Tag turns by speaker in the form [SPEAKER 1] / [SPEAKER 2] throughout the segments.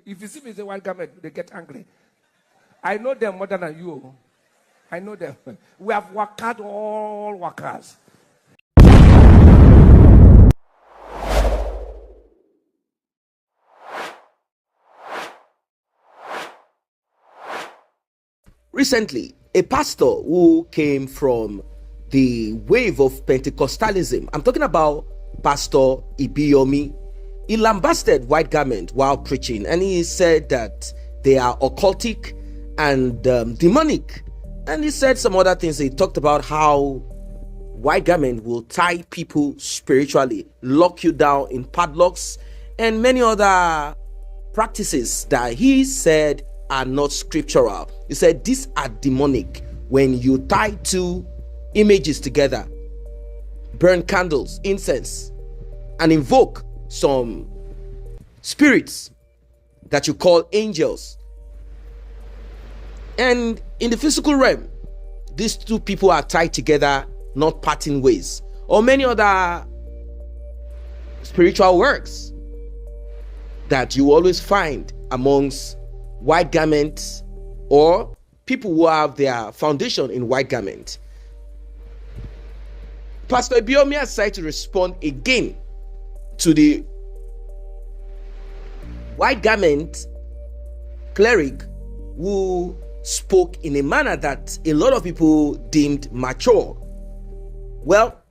[SPEAKER 1] If you see me in the white garment, they get angry. I know them more than you. I know them. We have worked hard, all workers.
[SPEAKER 2] Recently, a pastor who came from the wave of Pentecostalism, I'm talking about Pastor Ibieyomi, he lambasted white garment while preaching, and he said that they are occultic and demonic. And he said some other things. He talked about how white garment will tie people spiritually, lock you down in padlocks, and many other practices that he said are not scriptural. He said these are demonic. When you tie two images together, burn candles, incense, and invoke some spirits that you call angels, and in the physical realm, these two people are tied together, not parting ways, or many other spiritual works that you always find amongst white garments or people who have their foundation in white garment. Pastor Ibieyomi has decided to respond again to the white garment cleric who spoke in a manner that a lot of people deemed mature. Well,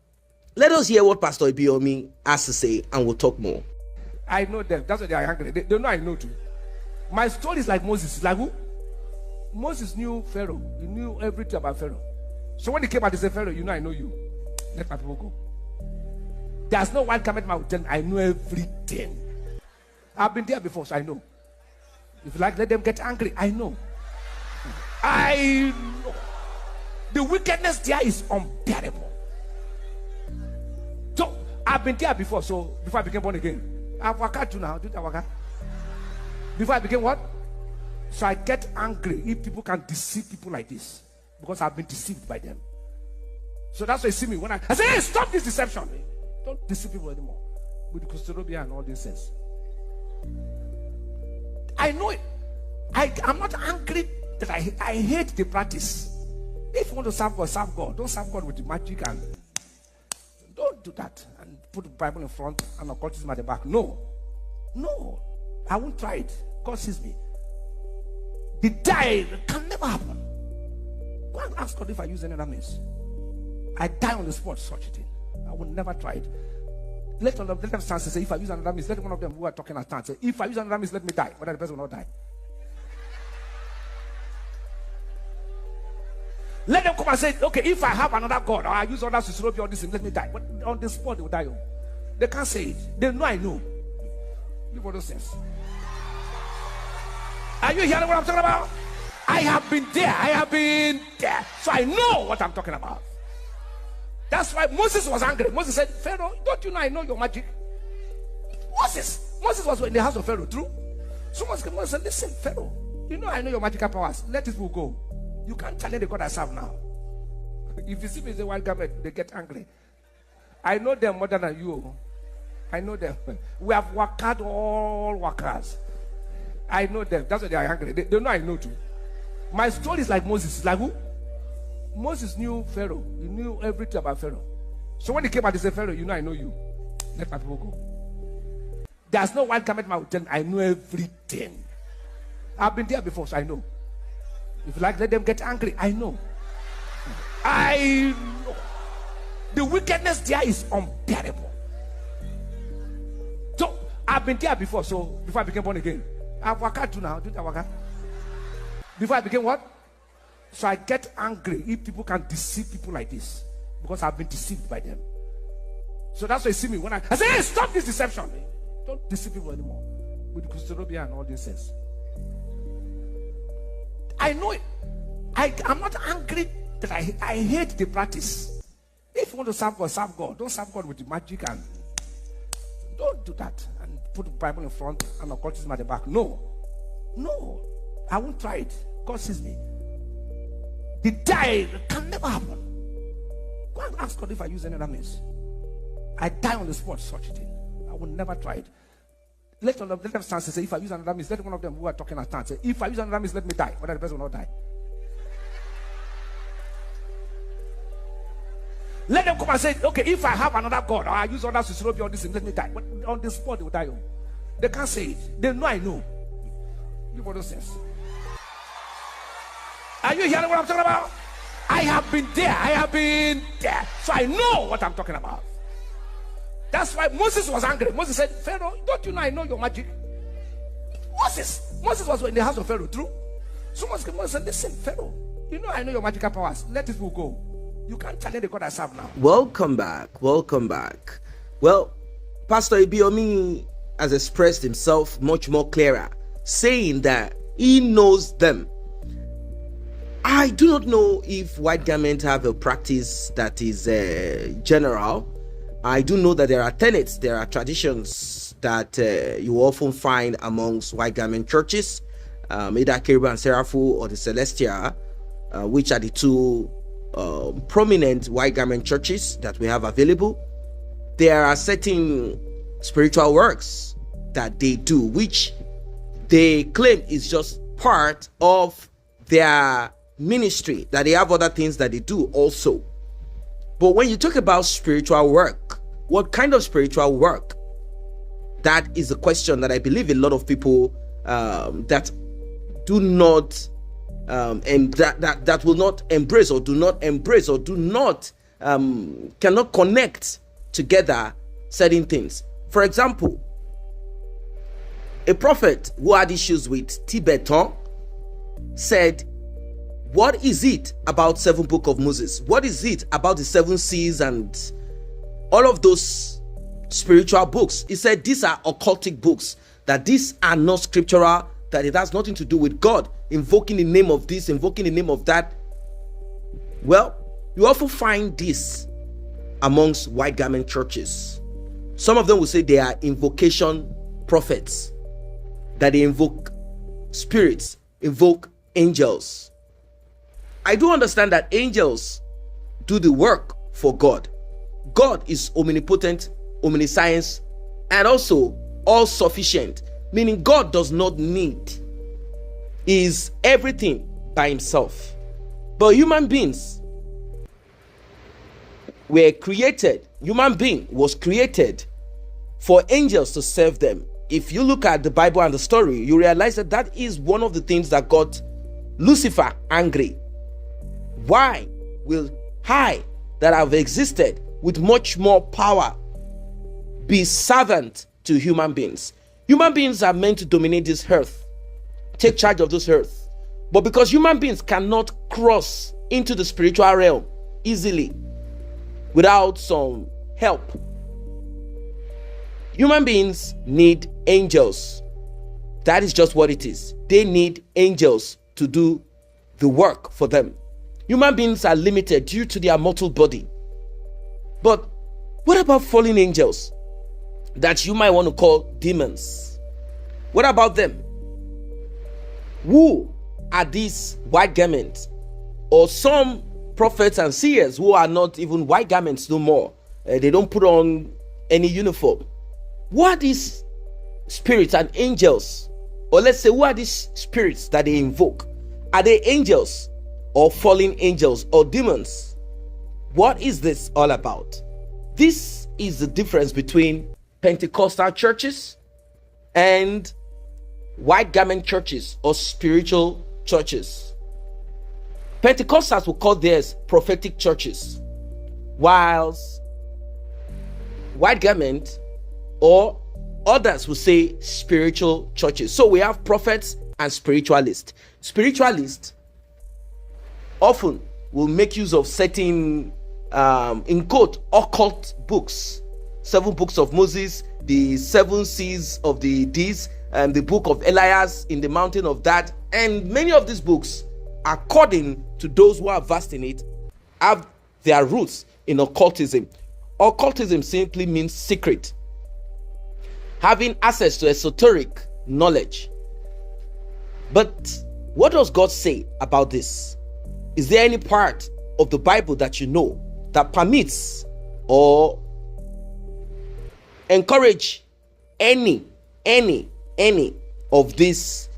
[SPEAKER 2] let us hear what Pastor Ibieyomi has to say, and we'll talk more.
[SPEAKER 1] I know them. That's why they are angry. They know I know too. My story is like Moses. Like who? Moses knew Pharaoh. He knew everything about Pharaoh. So when he came out, he said, Pharaoh, you know I know you. Let my people go. There's no white garment man will tell me I know everything. I've been there before, so I know. If you like, let them get angry. I know. I know. The wickedness there is unbearable. So I've been there before. So before I became born again, I've worked too now. Did I work? Before I became what? So I get angry if people can deceive people like this, because I've been deceived by them. So that's why you see me when I say, hey, stop this deception. Don't deceive people anymore with the Christolobia and all these things. I know it. I'm not angry that I hate the practice. If you want to serve God. Don't serve God with the magic, and don't do that and put the Bible in front and occultism at the back. No, I won't try it. God sees me. The die can never happen. Go and ask God if I use any other means. I die on the spot, such a thing. I will never try it. Let them stand and say, if I use another means, let one of them who are talking at stand say, if I use another means, let me die. But the person will not die. Let them come and say, okay, if I have another God, or I use others to serve all this thing, let me die. But on the spot, they will die. They can't say it. They know I know. Leave all those things. Are you hearing what I'm talking about? I have been there. So I know what I'm talking about. That's why Moses was angry. Moses said, Pharaoh, don't you know I know your magic? Moses was in the house of Pharaoh, true? So Moses said, listen, Pharaoh, you know I know your magical powers. Let these people go. You can't challenge the God I serve now. If you see me in the white garment, they get angry. I know them more than you. I know them. We have worked hard, all workers. I know them. That's why they are angry. They know I know too. My story is like Moses. Like who? Moses knew Pharaoh. He knew everything about Pharaoh. So when he came out, he said, Pharaoh, you know I know you. Let my people go. There's no white garment man will tell me I know everything. I've been there before, so I know. If you like, let them get angry. I know. I know. The wickedness there is unbearable. So I've been there before. So before I became born again, I've worked too now. Did I work? Before I became what? So I get angry if people can deceive people like this, because I've been deceived by them. So that's why you see me when I say, hey, stop this deception. Don't deceive people anymore with the Christolobia and all these things. I know it. I'm not angry that I hate the practice. If you want to serve God. Don't serve God with the magic, and don't do that and put the Bible in front and occultism at the back. No, I won't try it. God sees me. The die can never happen. Go and ask God if I use any other means. I die on the spot, such a thing. I will never try it. Let them stand and say, if I use another means, let one of them who are talking at stand say, if I use another means, let me die. Whether the person will not die. Let them come and say, okay, if I have another God, or I use others to slow me on this thing, let me die. But on the spot, they will die. They can't say it. They know I know. You know those things. Are you hearing what I'm talking about? I have been there. I have been there. So I know what I'm talking about. That's why Moses was angry. Moses said, Pharaoh, don't you know I know your magic? Moses was in the house of Pharaoh, true? So Moses said, listen, Pharaoh, you know I know your magical powers. Let this people go. You can't challenge the God I serve now.
[SPEAKER 2] Welcome back. Welcome back. Well, Pastor Ibieyomi has expressed himself much more clearer, saying that he knows them. I do not know if white garment have a practice that is general. I do know that there are tenets, there are traditions that you often find amongst white garment churches, either Cherubim and Seraphim or the Celestial, which are the two prominent white garment churches that we have available. There are certain spiritual works that they do, which they claim is just part of their ministry, that they have other things that they do also. But when you talk about spiritual work, what kind of spiritual work? That is a question that I believe a lot of people that do not and that will not embrace or do not embrace or do not cannot connect together certain things. For example, a prophet who had issues with Tibetan said, what is it about 7 Book of Moses? What is it about the 7 seas and all of those spiritual books? He said these are occultic books, that these are not scriptural, that it has nothing to do with God, invoking the name of this, invoking the name of that. Well, you often find this amongst white garment churches. Some of them will say they are invocation prophets, that they invoke spirits, invoke angels. I do understand that angels do the work for God. God is omnipotent, omniscience, and also all sufficient, meaning God does not need, he is everything by himself. But human beings were created, human being was created for angels to serve them. If you look at the Bible and the story, you realize that that is one of the things that got Lucifer angry. Why will I, that have existed with much more power, be servant to human beings? Human beings are meant to dominate this earth, take charge of this earth. But because human beings cannot cross into the spiritual realm easily without some help, human beings need angels. That is just what it is. They need angels to do the work for them. Human beings are limited due to their mortal body. But what about fallen angels that you might want to call demons? What about them? Who are these white garments? Or some prophets and seers who are not even white garments no more. They don't put on any uniform. What are these spirits and angels? Or let's say, who are these spirits that they invoke? Are they angels or fallen angels or demons? What is this all about? This is the difference between Pentecostal churches and white garment churches or spiritual churches. Pentecostals will call theirs prophetic churches, whilst white garment or others will say spiritual churches. So we have prophets and spiritualists. Spiritualists often will make use of certain in quote occult books, 7 books of Moses, the 7 seas of the Dees, and the book of Elias in the mountain of that, and many of these books, according to those who are versed in it, have their roots in occultism. Occultism simply means secret, having access to esoteric knowledge. But what does God say about this? Is there any part of the Bible that you know that permits or encourage any any of these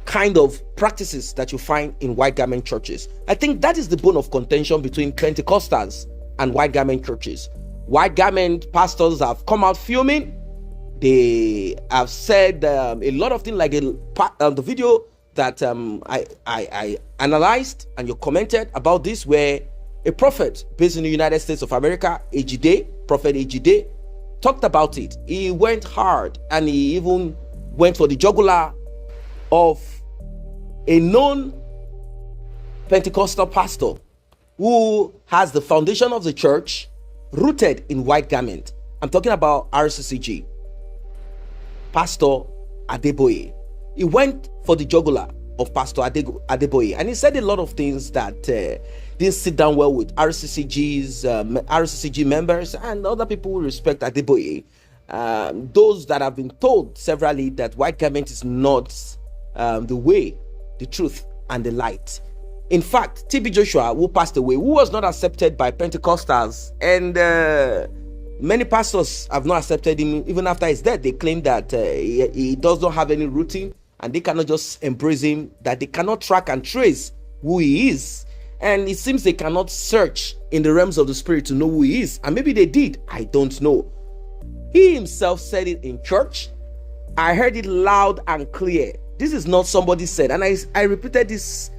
[SPEAKER 2] kind of practices that you find in white garment churches. I think that is the bone of contention between Pentecostals and white garment churches. White garment pastors have come out fuming. They have said a lot of things, like the video that I analyzed and you commented about this, where a prophet based in the United States of America, Prophet Ejide, talked about it. He went hard and he even went for the jugular of a known Pentecostal pastor who has the foundation of the church rooted in white garment. I'm talking about RCCG, Pastor Adeboye. He went for the jugular of Pastor Adeboye, and he said a lot of things that didn't sit down well with RCCG members and other people who respect Adeboye. Those that have been told severally that white garment is not the way, the truth, and the light. In fact, TB Joshua, who passed away, who was not accepted by Pentecostals, and many pastors have not accepted him even after his death. They claim that he does not have any rooting, and they cannot just embrace him, that they cannot track and trace who he is. And it seems they cannot search in the realms of the spirit to know who he is. And maybe they did, I don't know. He himself said it in church. I heard it loud and clear. This is not somebody said. And I repeated this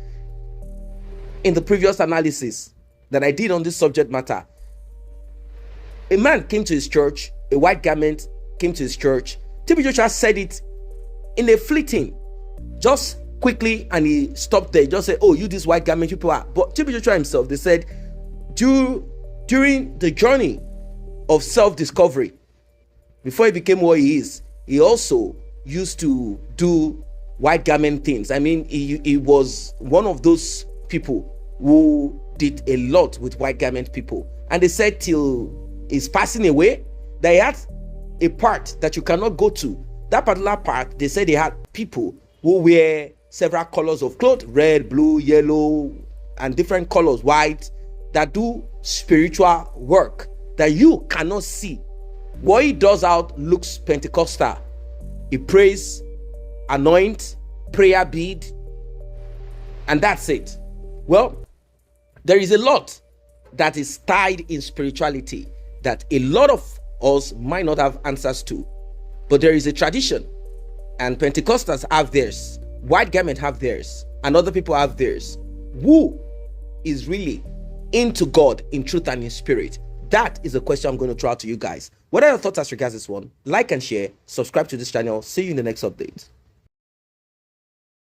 [SPEAKER 2] in the previous analysis that I did on this subject matter. A man came to his church, a white garment came to his church. TB Joshua said it in a fleeting, just quickly, and he stopped there. He just said, "Oh, you this white garment people are." But TB Joshua himself, they said, during the journey of self-discovery, before he became what he is, he also used to do white garment things. I mean, he was one of those people who did a lot with white garment people. And they said till he's passing away, they had a part that you cannot go to. That particular part, they said they had people who wear several colors of clothes, red, blue, yellow, and different colors, white, that do spiritual work that you cannot see. What he does out looks Pentecostal. He prays, anoint, prayer bead, and that's it. Well, there is a lot that is tied in spirituality that a lot of us might not have answers to. But there is a tradition, and Pentecostals have theirs, white garment have theirs, and other people have theirs. Who is really into God in truth and in spirit? That is a question I'm going to throw out to you guys. What are your thoughts as regards this one? Like and share, subscribe to this channel. See you in the next update.